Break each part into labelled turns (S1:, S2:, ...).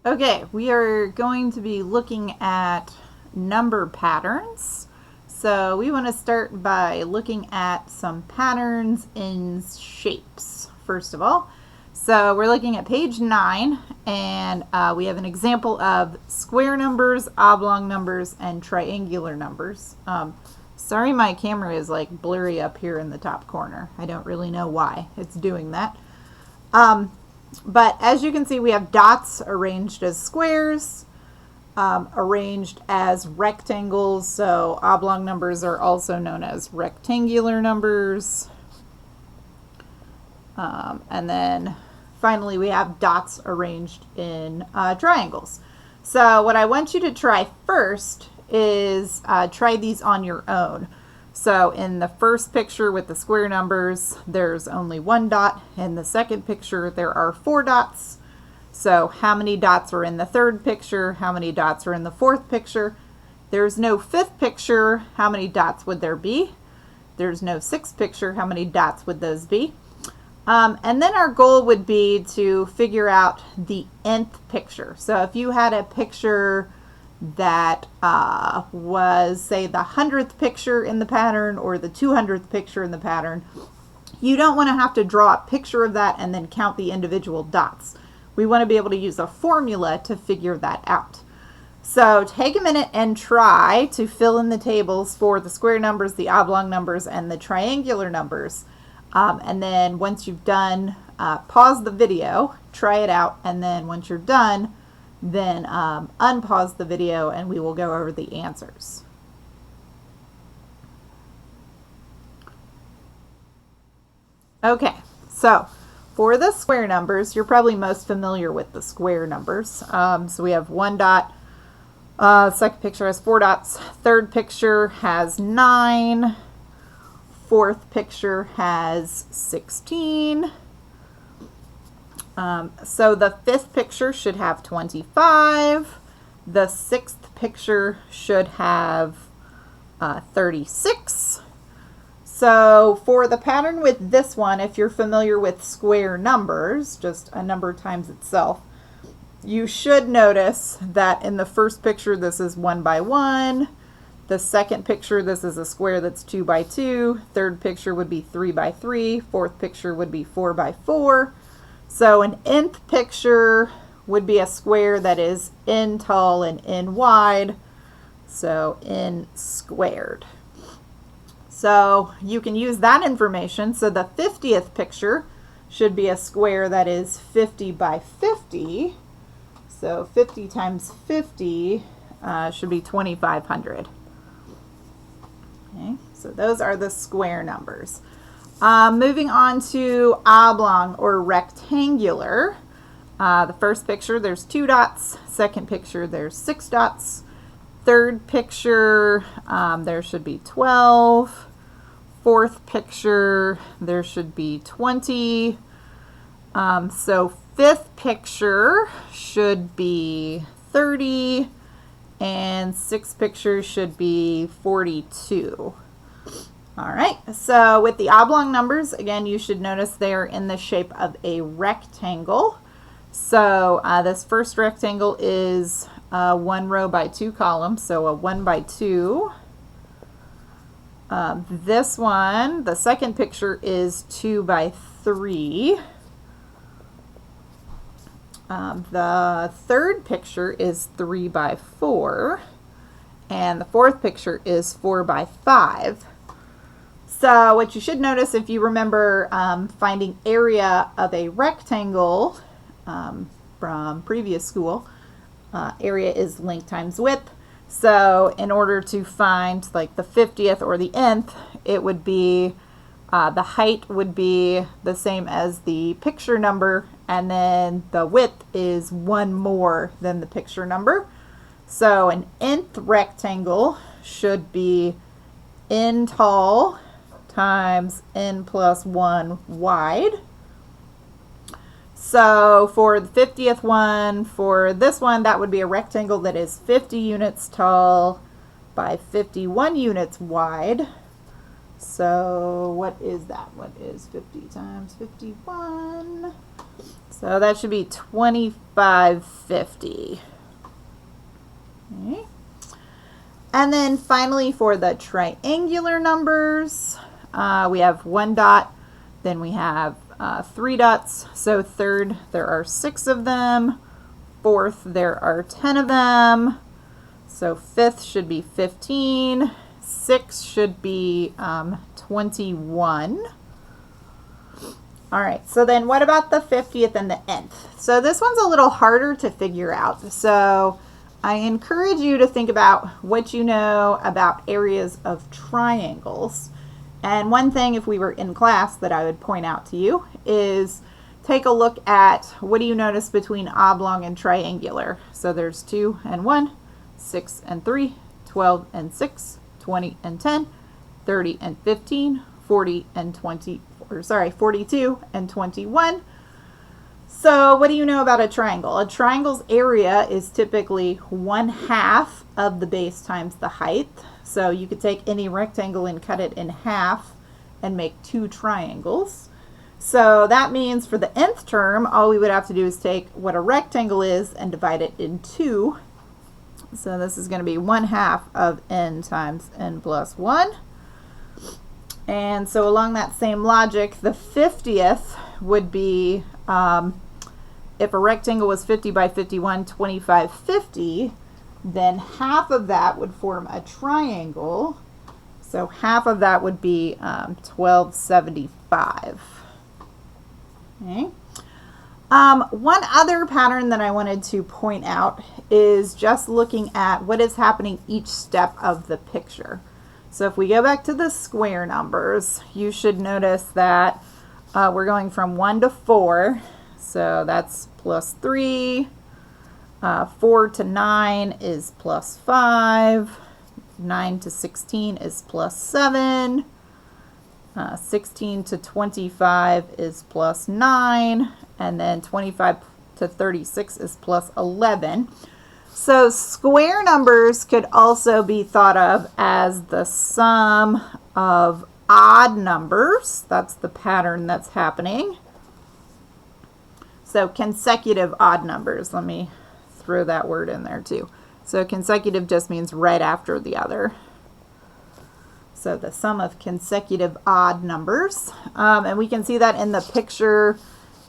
S1: Okay, we are going to be looking at number patterns. So we want to start by looking at some patterns in shapes, first of all. So we're looking at page 9, and we have an example of square numbers, oblong numbers, and triangular numbers. Sorry my camera is like blurry up here in the top corner. I don't really know why it's doing that. But as you can see, we have dots arranged as squares, arranged as rectangles. So oblong numbers are also known as rectangular numbers. And then finally, we have dots arranged in triangles. So what I want you to try first is try these on your own. So in the first picture with the square numbers, there's only one dot. In the second picture, there are 4 dots. So how many dots are in the third picture? How many dots are in the fourth picture? There's no fifth picture. How many dots would there be? There's no sixth picture. How many dots would those be? And then our goal would be to figure out the nth picture. So if you had a picture that was, say, the 100th picture in the pattern or the 200th picture in the pattern, you don't want to have to draw a picture of that and then count the individual dots. We want to be able to use a formula to figure that out. So take a minute and try to fill in the tables for the square numbers, the oblong numbers, and the triangular numbers. And then once you've done, pause the video, try it out, and then once you're done, then unpause the video and we will go over the answers. Okay, so for the square numbers, you're probably most familiar with the square numbers. So we have 1 dot, second picture has 4 dots, third picture has 9, fourth picture has 16. So the fifth picture should have 25. The sixth picture should have 36. So for the pattern with this one, if you're familiar with square numbers, just a number times itself, you should notice that in the first picture, this is 1 by 1. The second picture, this is a square that's 2 by 2. Third picture would be 3 by 3. Fourth picture would be 4 by 4. So an nth picture would be a square that is n tall and n wide, so n squared. So you can use that information. So the 50th picture should be a square that is 50 by 50. So 50 times 50 should be 2,500. Okay, so those are the square numbers. Moving on to oblong or rectangular. The first picture, there's 2 dots. Second picture, there's 6 dots. Third picture, there should be 12. Fourth picture, there should be 20. So fifth picture should be 30. And sixth picture should be 42. All right, so with the oblong numbers, again, you should notice they're in the shape of a rectangle. So this first rectangle is 1 row by 2 columns, so a 1 by 2. This one, the second picture is 2 by 3. The third picture is 3 by 4. And the fourth picture is 4 by 5. So what you should notice, if you remember finding area of a rectangle from previous school, area is length times width. So in order to find like the 50th or the nth, it would be the height would be the same as the picture number, and then the width is 1 more than the picture number. So an nth rectangle should be n tall times n plus 1 wide. So for the 50th one, for this one, that would be a rectangle that is 50 units tall by 51 units wide. So what is that? What is 50 times 51? So that should be 2550. Okay. And then finally for the triangular numbers, we have 1 dot, then we have 3 dots. So third, there are 6 of them. Fourth, there are 10 of them. So fifth should be 15. Sixth should be 21. All right, so then what about the 50th and the nth? So this one's a little harder to figure out. So I encourage you to think about what you know about areas of triangles. And one thing, if we were in class, that I would point out to you is take a look at what do you notice between oblong and triangular. So there's 2 and 1, 6 and 3, 12 and 6, 20 and 10, 30 and 15, 40 and 42 and 21. So what do you know about a triangle? A triangle's area is typically 1/2 of the base times the height. So you could take any rectangle and cut it in half and make 2 triangles. So that means for the nth term, all we would have to do is take what a rectangle is and divide it in 2. So this is going to be 1/2 of n times n plus 1. And so along that same logic, the 50th would be, if a rectangle was 50 by 51, 2550, then half of that would form a triangle. So half of that would be 1275. Okay. One other pattern that I wanted to point out is just looking at what is happening each step of the picture. So if we go back to the square numbers, you should notice that we're going from 1 to 4. So that's plus 3. 4 to 9 is plus 5. 9 to 16 is plus 7. 16 to 25 is plus 9. And then 25 to 36 is plus 11. So square numbers could also be thought of as the sum of odd numbers. That's the pattern that's happening. So consecutive odd numbers. Let me throw that word in there too. So consecutive just means right after the other. So the sum of consecutive odd numbers. And we can see that in the picture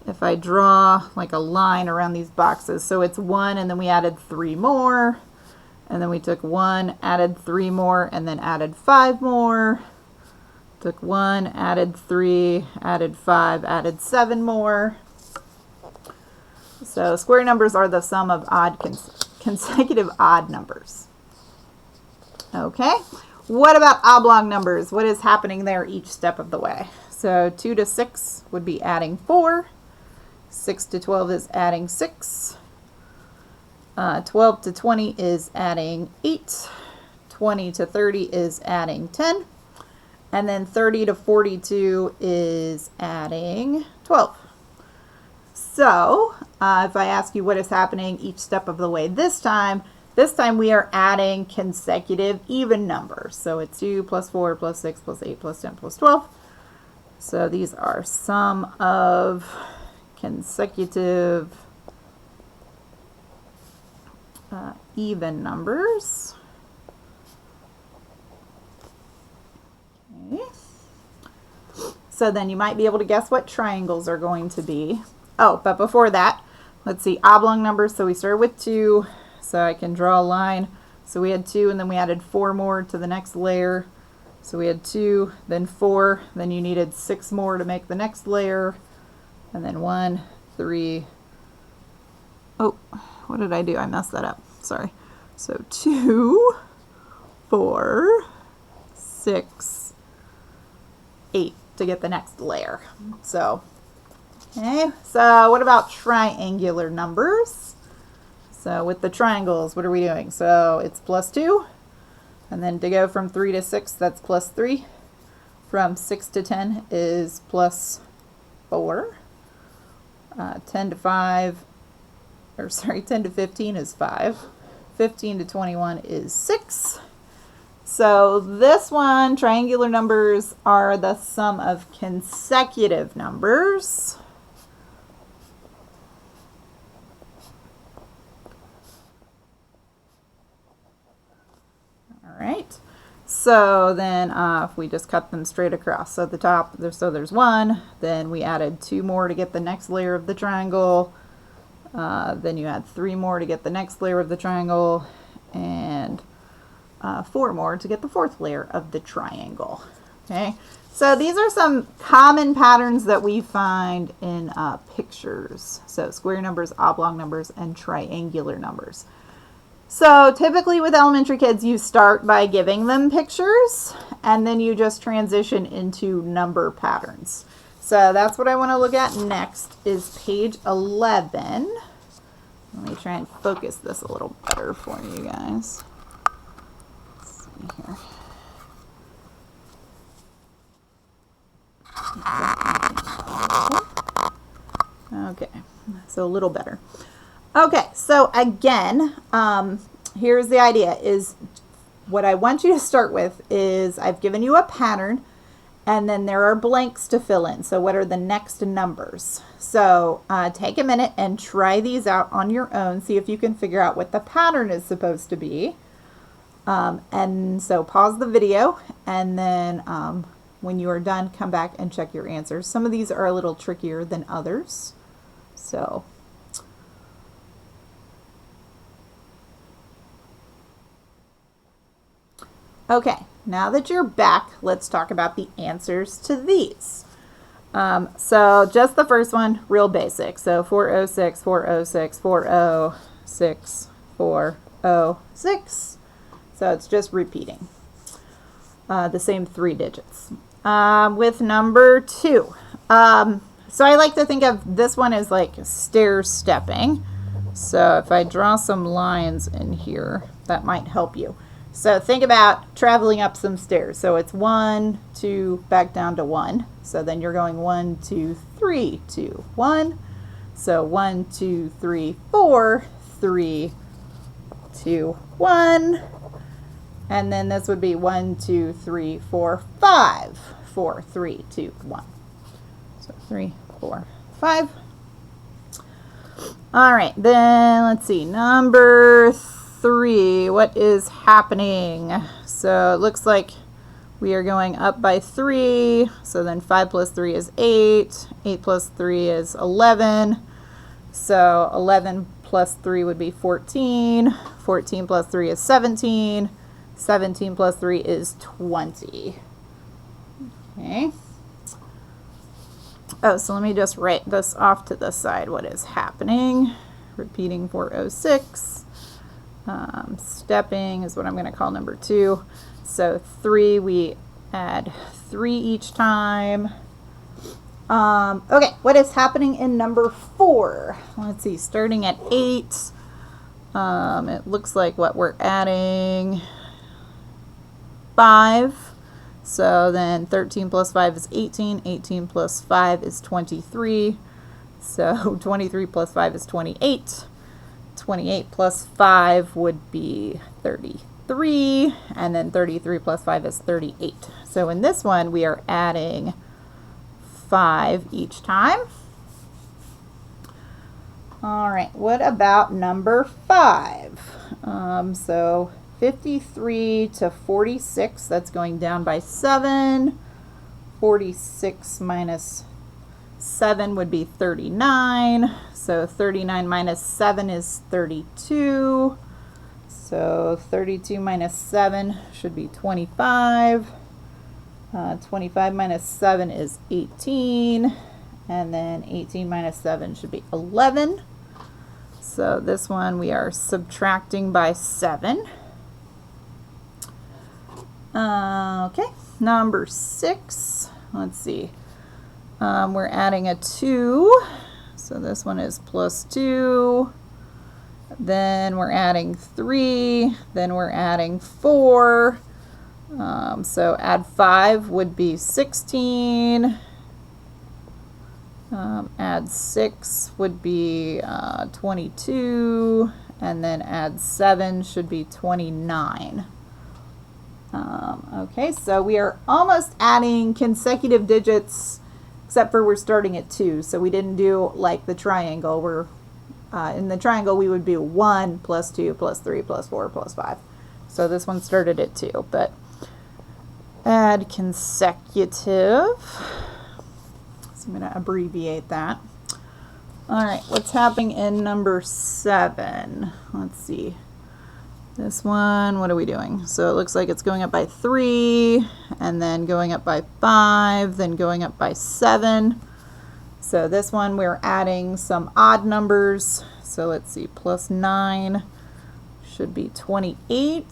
S1: if I draw like a line around these boxes. So it's 1 and then we added 3 more. And then we took 1, added 3 more, and then added 5 more. Took 1, added 3, added 5, added 7 more. So square numbers are the sum of odd consecutive odd numbers. Okay, what about oblong numbers? What is happening there each step of the way? So 2 to 6 would be adding 4. 6 to 12 is adding 6. 12 to 20 is adding 8. 20 to 30 is adding 10. And then 30 to 42 is adding 12. So if I ask you what is happening each step of the way this time we are adding consecutive even numbers. So it's 2 plus 4 plus 6 plus 8 plus 10 plus 12. So these are sum of consecutive even numbers. Okay. So then you might be able to guess what triangles are going to be. Oh, but before that, let's see, oblong numbers. So we started with 2, so I can draw a line. So we had 2 and then we added 4 more to the next layer. So we had 2, then 4, then you needed 6 more to make the next layer. And then 1, 3, oh, what did I do? I messed that up, sorry. So 2, 4, 6, 8 to get the next layer. So, okay, so what about triangular numbers? So with the triangles, what are we doing? So it's plus 2, and then to go from 3 to 6, that's plus 3. From 6 to 10 is plus 4. 10 to 15 is 5. 15 to 21 is 6. So this one, triangular numbers are the sum of consecutive numbers. So then if we just cut them straight across, so at the top, so there's one, then we added 2 more to get the next layer of the triangle, then you add 3 more to get the next layer of the triangle, and 4 more to get the 4th layer of the triangle. Okay, so these are some common patterns that we find in pictures. So square numbers, oblong numbers, and triangular numbers. So typically with elementary kids, you start by giving them pictures and then you just transition into number patterns. So that's what I want to look at next is page 11. Let me try and focus this a little better for you guys. Let's see here. Okay, so a little better. Okay, so again, here's the idea is what I want you to start with is I've given you a pattern and then there are blanks to fill in. So what are the next numbers? So take a minute and try these out on your own. See if you can figure out what the pattern is supposed to be. And so pause the video and then when you are done, come back and check your answers. Some of these are a little trickier than others. So okay, now that you're back, let's talk about the answers to these. So just the first one, real basic. So 406, 406, 406, 406. So it's just repeating the same 3 digits. With number 2, so I like to think of this one as like stair stepping. So if I draw some lines in here, that might help you. So think about traveling up some stairs. So it's 1, 2, back down to 1. So then you're going 1, 2, 3, 2, 1. So 1, 2, 3, 4, 3, 2, 1. And then this would be 1, 2, 3, 4, 5. 4, 3, 2, 1. So 3, 4, 5. All right, then let's see. Number 3, what is happening? So it looks like we are going up by 3. So then 5 plus 3 is 8. 8 plus 3 is 11. So 11 plus 3 would be 14. 14 plus 3 is 17. 17 plus 3 is 20. Okay. Oh, so let me just write this off to the side. What is happening? Repeating 406. Stepping is what I'm going to call number 2. So 3, we add 3 each time. Okay, what is happening in number 4? Let's see, starting at 8. It looks like what we're adding 5. So then 13 plus 5 is 18. 18 plus 5 is 23. So 23 plus 5 is 28. 28 plus 5 would be 33. And then 33 plus 5 is 38. So in this one, we are adding 5 each time. All right, what about number 5? So 53 to 46, that's going down by 7. 46 minus 7 would be 39. So 39 minus 7 is 32. So 32 minus 7 should be 25. 25 minus 7 is 18. And then 18 minus 7 should be 11. So this one we are subtracting by 7. Okay, number 6, let's see, we're adding a 2, so this one is plus 2, then we're adding 3, then we're adding 4, so add 5 would be 16, add 6 would be 22, and then add 7 should be 29. Okay, so we are almost adding consecutive digits, except for we're starting at 2. So we didn't do like the triangle. We're in the triangle we would do 1 plus 2 plus 3 plus 4 plus 5. So this one started at 2. But add consecutive. So I'm going to abbreviate that. All right, what's happening in number 7? Let's see. This one, what are we doing? So it looks like it's going up by 3, and then going up by 5, then going up by 7. So this one we're adding some odd numbers. So let's see, plus 9 should be 28.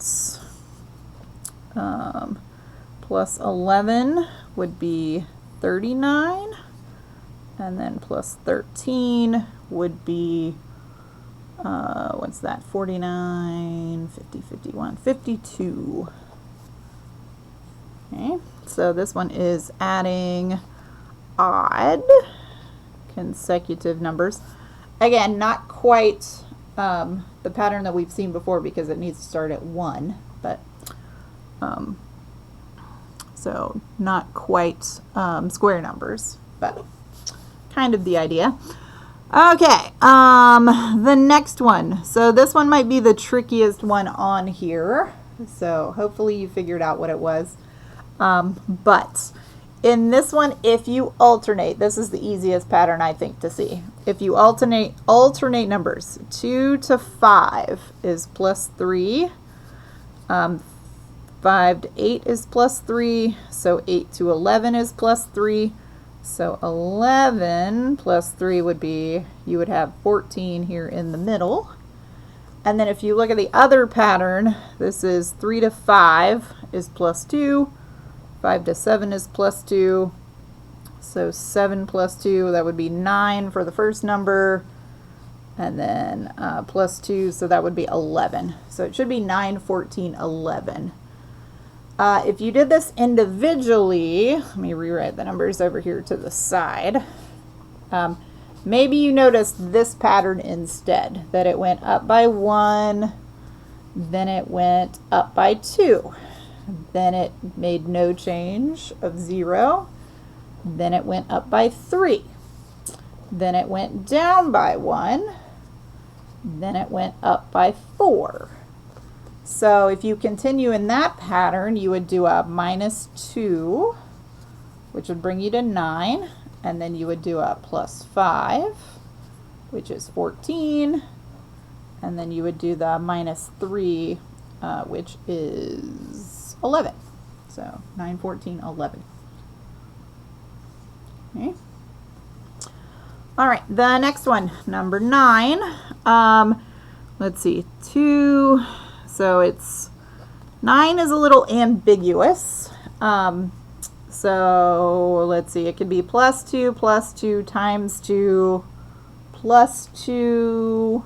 S1: Plus 11 would be 39. And then plus 13 would be, what's that, 49, 50, 51, 52. Okay, so this one is adding odd consecutive numbers. Again, not quite the pattern that we've seen before because it needs to start at 1, but so not quite square numbers, but kind of the idea. Okay, the next one. So this one might be the trickiest one on here. So hopefully you figured out what it was. But in this one, if you alternate, this is the easiest pattern I think to see. If you alternate numbers, 2 to 5 is plus 3. 5 to 8 is plus 3. So 8 to 11 is plus 3. So 11 plus 3 would be, you would have 14 here in the middle. And then if you look at the other pattern, this is 3 to 5 is plus 2. 5 to 7 is plus 2. So 7 plus 2, that would be 9 for the first number. And then plus 2, so that would be 11. So it should be 9, 14, 11. If you did this individually, let me rewrite the numbers over here to the side. Maybe you noticed this pattern instead, that it went up by 1, then it went up by 2, then it made no change of 0, then it went up by 3, then it went down by 1, then it went up by 4. So if you continue in that pattern, you would do a minus 2, which would bring you to 9, and then you would do a plus 5, which is 14, and then you would do the minus 3, which is 11. So 9, 14, 11. Okay. All right, the next one, number 9. Let's see, 2. So it's 9 is a little ambiguous. So let's see, it could be plus 2 times 2 plus 2.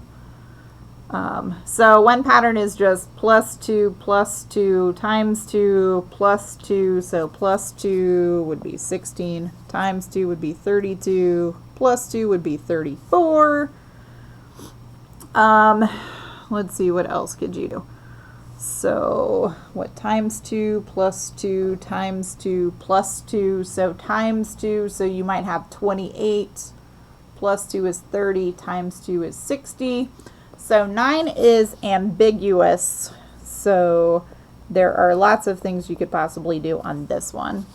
S1: So one pattern is just plus 2 times 2 plus 2. So plus 2 would be 16 times 2 would be 32 plus 2 would be 34. Let's see, what else could you do? So what, times 2 plus 2 times 2 plus 2, so times 2, so you might have 28, plus 2 is 30, times 2 is 60. So 9 is ambiguous, so there are lots of things you could possibly do on this one.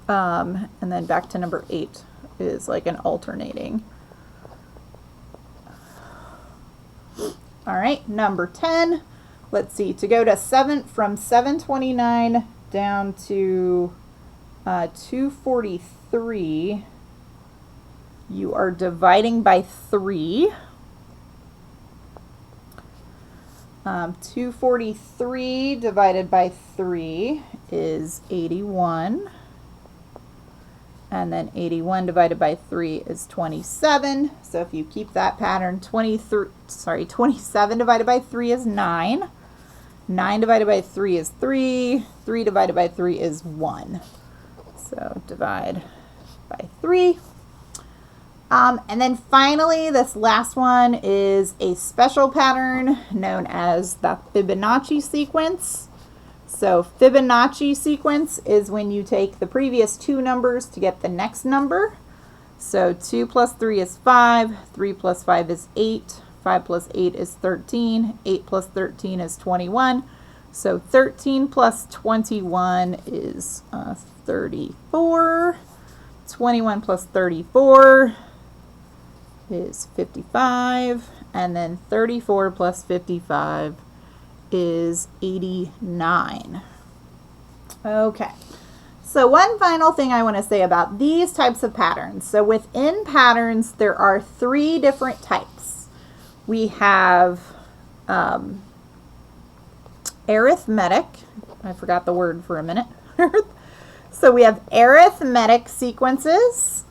S1: And then back to number 8 is like an alternating. All right, number 10. Let's see, to go to 7, from 729 down to 243, you are dividing by 3. 243 divided by 3 is 81. And then 81 divided by 3 is 27. So if you keep that pattern, 27 divided by 3 is 9. 9 divided by 3 is 3. 3 divided by 3 is 1. So divide by 3. And then finally, this last one is a special pattern known as the Fibonacci sequence. So Fibonacci sequence is when you take the previous 2 numbers to get the next number. So 2 plus 3 is 5, 3 plus 5 is 8, 5 plus 8 is 13, 8 plus 13 is 21. So 13 plus 21 is 34. 21 plus 34 is 55. And then 34 plus 55 is 89. Okay. So one final thing I want to say about these types of patterns. So within patterns, there are 3 different types. We have arithmetic. I forgot the word for a minute. So we have arithmetic sequences.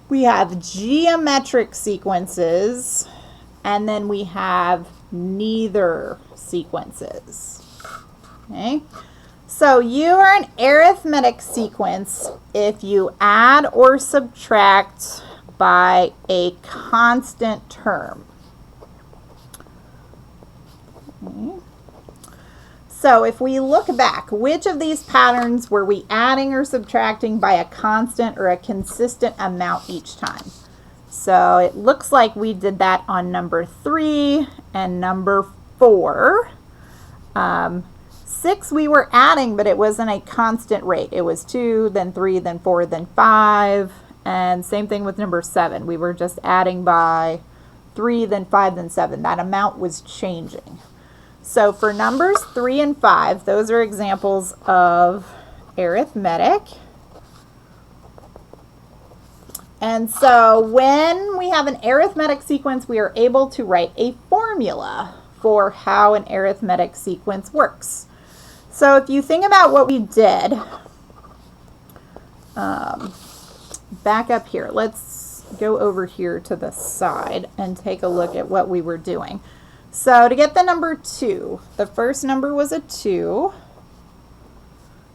S1: We have geometric sequences. And then we have neither sequences. Okay. So you are an arithmetic sequence if you add or subtract by a constant term. Okay. So if we look back, which of these patterns were we adding or subtracting by a constant or a consistent amount each time? So it looks like we did that on number 3 and number 4. 6 we were adding, but it wasn't a constant rate. It was 2, then 3, then 4, then 5. And same thing with number 7. We were just adding by 3, then 5, then 7. That amount was changing. So for numbers 3 and 5, those are examples of arithmetic. And so when we have an arithmetic sequence, we are able to write a formula for how an arithmetic sequence works. So if you think about what we did, back up here, let's go over here to the side and take a look at what we were doing. So to get the number 2, the first number was a 2.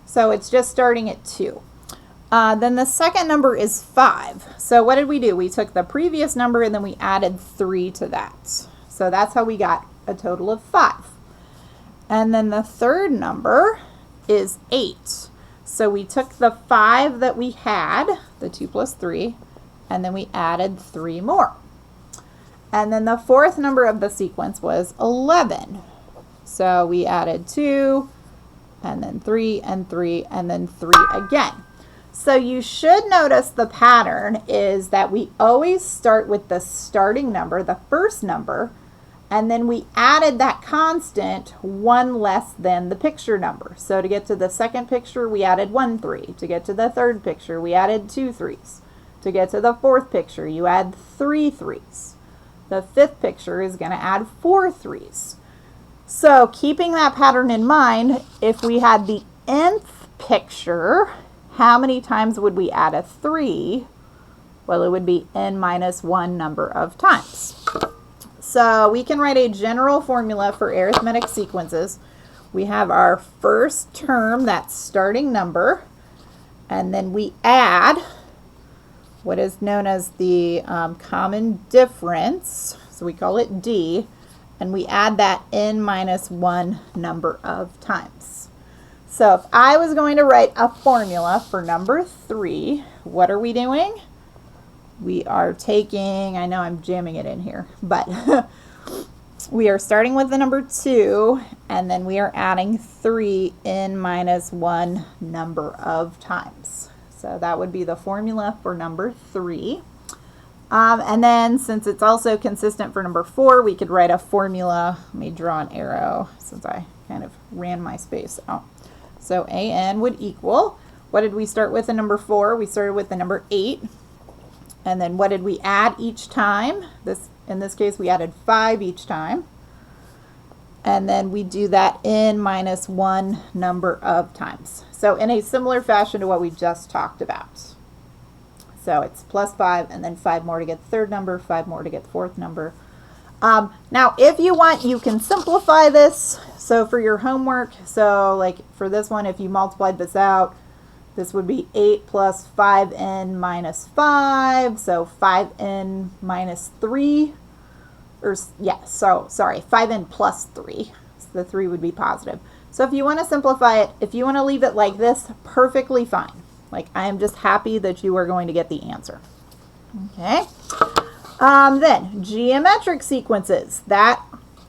S1: So it's just starting at 2. Then the second number is 5. So what did we do? We took the previous number and then we added 3 to that. So that's how we got a total of 5. And then the third number is 8. So we took the 5 that we had, the 2 plus 3, and then we added 3 more. And then the fourth number of the sequence was 11. So we added 2, and then 3, and 3, and then 3 again. So you should notice the pattern is that we always start with the starting number, the first number, and then we added that constant 1 less than the picture number. So to get to the second picture, we added 1 3. To get to the third picture, we added 2 3s. To get to the fourth picture, you add 3 3s. The fifth picture is going to add 4 3s. So keeping that pattern in mind, if we had the nth picture, how many times would we add a 3? Well, it would be n minus 1 number of times. So we can write a general formula for arithmetic sequences. We have our first term, that starting number, and then we add what is known as the common difference. So we call it D, and we add that n minus 1 number of times. So if I was going to write a formula for number 3, what are we doing? We are taking, I know I'm jamming it in here, but we are starting with the number 2, and then we are adding 3 n minus 1 number of times. So that would be the formula for number 3. And then since it's also consistent for number 4, we could write a formula. Let me draw an arrow since I kind of ran my space out. So an would equal, what did we start with in number 4? We started with the number 8. And then what did we add each time? In this case, we added 5 each time. And then we do that n minus 1 number of times. So in a similar fashion to what we just talked about. So it's plus 5 and then 5 more to get the third number, 5 more to get the fourth number. Now, if you want, you can simplify this. So for your homework, so like for this one, if you multiplied this out, this would be 8 plus 5n minus 5, so 5n minus 3, or yeah, so sorry, 5n plus 3, so the 3 would be positive. So if you want to simplify it, if you want to leave it like this, perfectly fine. Like, I am just happy that you are going to get the answer. Okay. Then, geometric sequences. That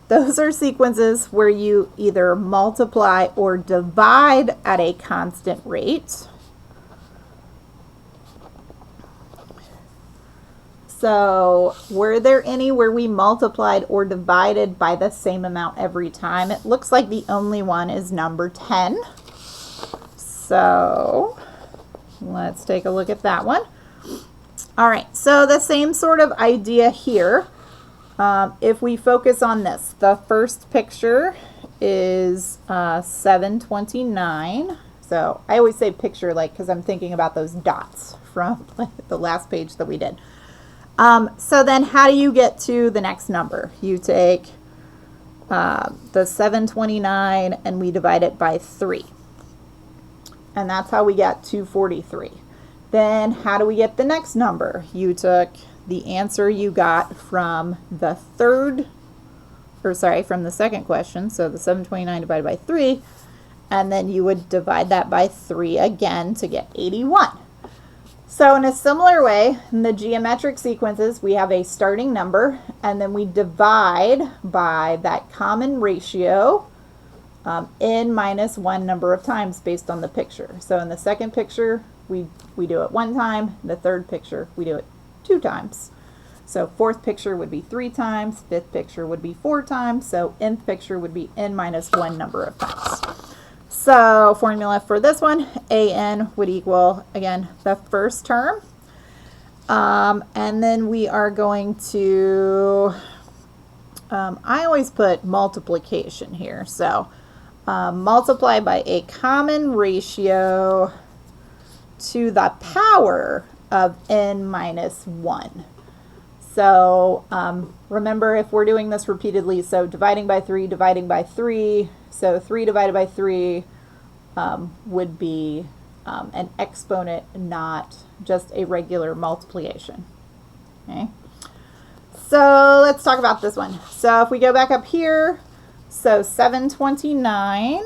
S1: those are sequences where you either multiply or divide at a constant rate. So were there any where we multiplied or divided by the same amount every time? It looks like the only one is number 10. So let's take a look at that one. All right, so the same sort of idea here. If we focus on this, the first picture is 729. So I always say picture like because I'm thinking about those dots from the last page that we did. So then how do you get to the next number? You take the 729 and we divide it by 3. And that's how we get 243. Then how do we get the next number? You took the answer you got from the from the second question, so the 729 divided by 3, and then you would divide that by 3 again to get 81. So in a similar way, in the geometric sequences, we have a starting number, and then we divide by that common ratio n minus 1 number of times based on the picture. So in the second picture, we do it 1 time. In the third picture, we do it 2 times. So fourth picture would be 3 times. Fifth picture would be 4 times. So nth picture would be n minus 1 number of times. So formula for this one, an would equal, again, the first term. And then we are going to, I always put multiplication here. So multiply by a common ratio to the power of n minus 1. So remember, if we're doing this repeatedly, so dividing by 3, so 3 divided by 3 would be an exponent, not just a regular multiplication. Okay. So let's talk about this one. So if we go back up here, so 729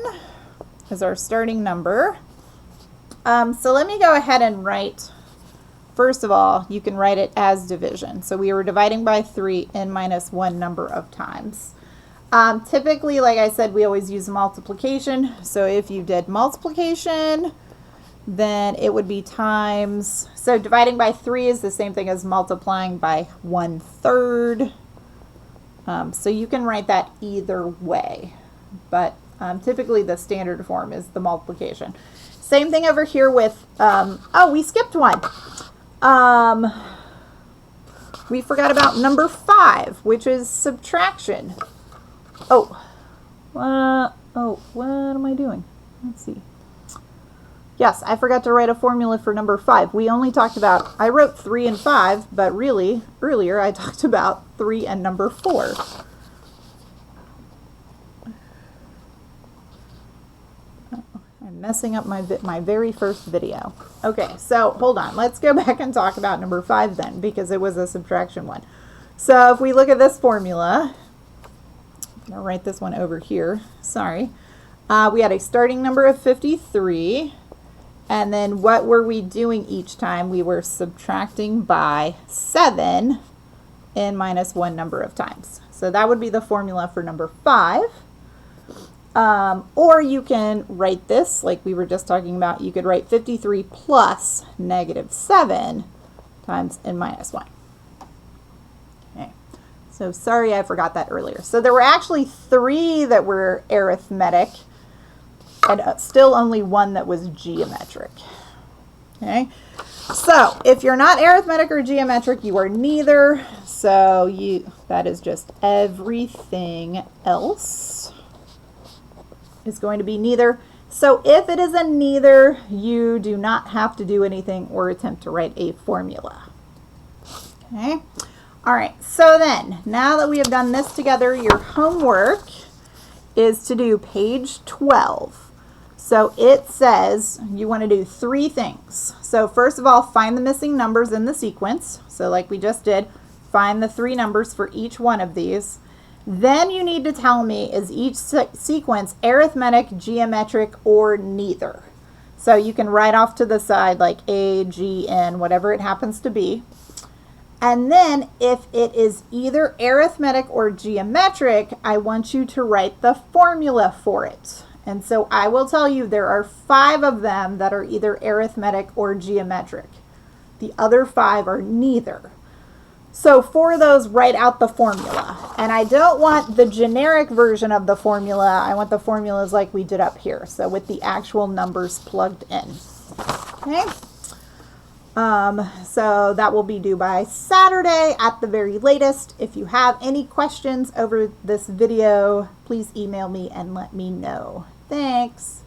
S1: is our starting number. So let me go ahead and write, first of all, you can write it as division. So we were dividing by 3 n minus 1 number of times. Typically, like I said, we always use multiplication. So if you did multiplication, then it would be times, so dividing by 3 is the same thing as multiplying by 1/3. So you can write that either way, but typically the standard form is the multiplication. Same thing over here with, oh, we skipped one. We forgot about number 5, which is subtraction. Oh, what am I doing? Let's see. Yes, I forgot to write a formula for number 5. We only talked about, I wrote 3 and 5, but really, earlier I talked about 3 and number 4. I'm messing up my very first video. Okay, so hold on. Let's go back and talk about number 5 then, because it was a subtraction one. So if we look at this formula, I'm going to write this one over here. Sorry. We had a starting number of 53. And then what were we doing each time? We were subtracting by 7 n minus 1 number of times. So that would be the formula for number 5. Or you can write this like we were just talking about. You could write 53 plus -7 times n minus 1. Okay. So sorry I forgot that earlier. So there were actually 3 that were arithmetic, and still only 1 that was geometric. Okay, so if you're not arithmetic or geometric, you are neither. So that is just everything else is going to be neither. So if it is a neither, you do not have to do anything or attempt to write a formula. Okay, all right. So then, now that we have done this together, your homework is to do page 12. So it says you want to do 3 things. So first of all, find the missing numbers in the sequence. So like we just did, find the 3 numbers for each one of these. Then you need to tell me, is each sequence arithmetic, geometric, or neither? So you can write off to the side like A, G, N, whatever it happens to be. And then if it is either arithmetic or geometric, I want you to write the formula for it. And so I will tell you there are 5 of them that are either arithmetic or geometric. The other 5 are neither. So for those, write out the formula. And I don't want the generic version of the formula. I want the formulas like we did up here. So with the actual numbers plugged in. Okay. So that will be due by Saturday at the very latest. If you have any questions over this video, please email me and let me know. Thanks.